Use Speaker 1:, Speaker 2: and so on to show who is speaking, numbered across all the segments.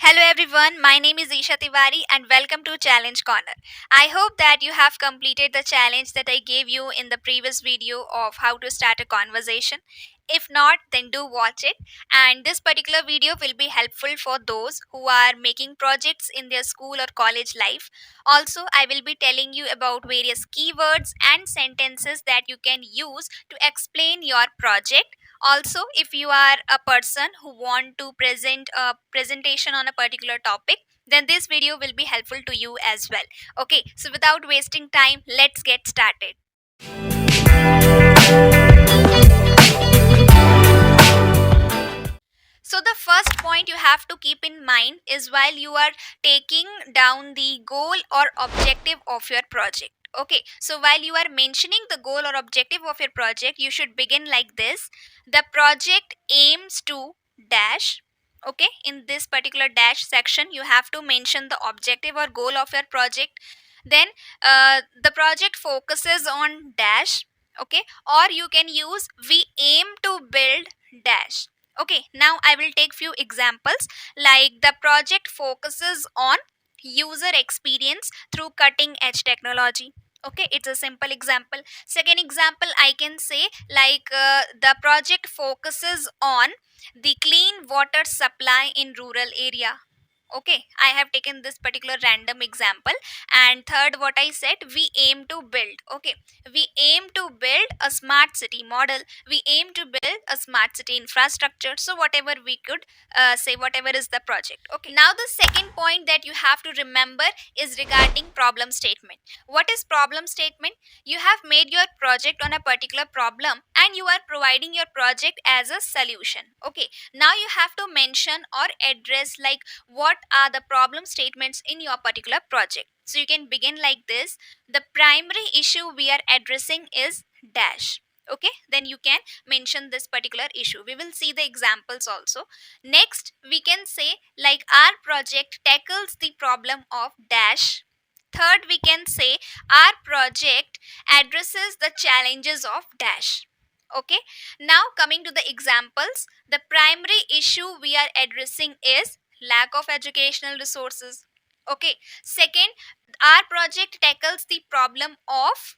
Speaker 1: Hello everyone, my name is Isha Tiwari and welcome to Challenge Corner. I hope that you have completed the challenge that I gave you in the previous video of how to start a conversation. If not, then do watch it. And this particular video will be helpful for those who are making projects in their school or college life. Also, I will be telling you about various keywords and sentences that you can use to explain your project. Also, if you are a person who want to present a presentation on a particular topic, then this video will be helpful to you as well. Okay, so without wasting time, let's get started. So the first point you have to keep in mind is while you are taking down the goal or objective of your project. Okay, so while you are mentioning the goal or objective of your project, you should begin like this. The project aims to dash. Okay, in this particular dash section, you have to mention the objective or goal of your project. Then the project focuses on dash. Okay, or you can use we aim to build dash. Okay, now I will take few examples like the project focuses on user experience through cutting edge technology. Okay, it's a simple example. Second example, I can say like the project focuses on the clean water supply in rural area. Okay, I have taken this particular random example. And third, what I said, we aim to build. Okay, we aim to build a smart city model. We aim to build a smart city infrastructure. So whatever we could say, whatever is the project. Okay, now the second point that you have to remember is regarding problem statement. What is problem statement? You have made your project on a particular problem and you are providing your project as a solution. Okay, now you have to mention or address like what are the problem statements in your particular project. So you can begin like this. The primary issue we are addressing is dash. Okay, then you can mention this particular issue. We will see the examples also. Next, we can say like our project tackles the problem of dash. Third, we can say our project addresses the challenges of dash. Okay, now coming to the examples, the primary issue we are addressing is lack of educational resources. Okay, second, our project tackles the problem of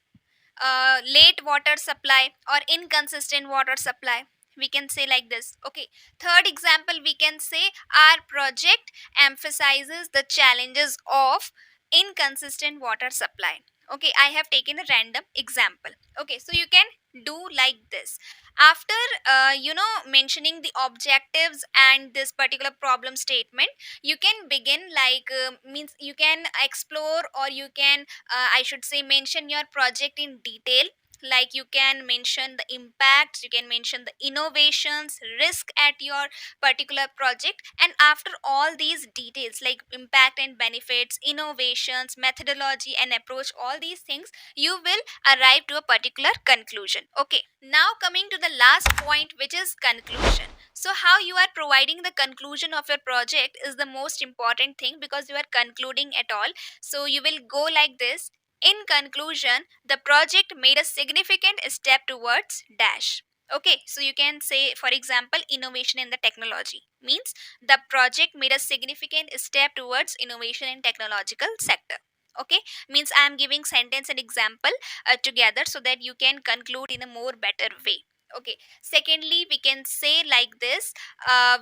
Speaker 1: late water supply or inconsistent water supply. We can say like this. Okay, third example, we can say our project emphasizes the challenges of inconsistent water supply. Okay, I have taken a random example. Okay, so you can do like this. After mentioning the objectives and this particular problem statement, you can begin like means you can explore or you can I should say mention your project in detail. Like you can mention the impacts, you can mention the innovations, risk at your particular project. And after all these details like impact and benefits, innovations, methodology and approach, all these things, you will arrive to a particular conclusion. Okay, now coming to the last point, which is conclusion. So how you are providing the conclusion of your project is the most important thing because you are concluding at all. So you will go like this. In conclusion, the project made a significant step towards dash. Okay, so you can say, for example, innovation in the technology means the project made a significant step towards innovation in technological sector. Okay, means I am giving sentence and example together so that you can conclude in a more better way. Okay, secondly, we can say like this,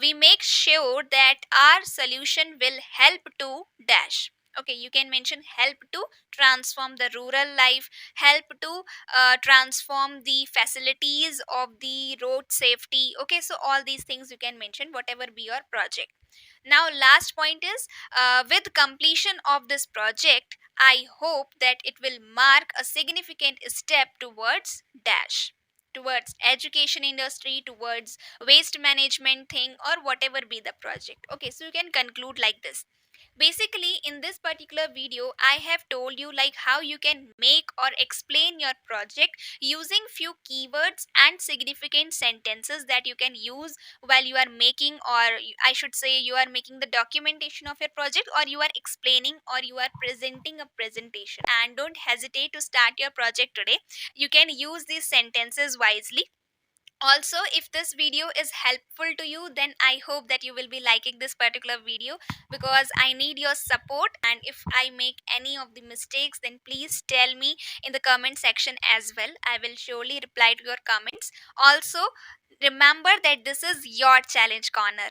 Speaker 1: we make sure that our solution will help to dash. Okay, you can mention help to transform the rural life, help to transform the facilities of the road safety. Okay, so all these things you can mention whatever be your project. Now last point is with completion of this project, I hope that it will mark a significant step towards dash, towards education industry, towards waste management thing, or whatever be the project. Okay, so you can conclude like this. Basically in this particular video I have told you like how you can make or explain your project using few keywords and significant sentences that you can use while you are making, or I should say you are making the documentation of your project, or you are explaining or you are presenting a presentation. And don't hesitate to start your project today. You can use these sentences wisely. Also, if this video is helpful to you, then I hope that you will be liking this particular video, because I need your support. And if I make any of the mistakes, then please tell me in the comment section as well. I will surely reply to your comments. Also, remember that this is your challenge corner.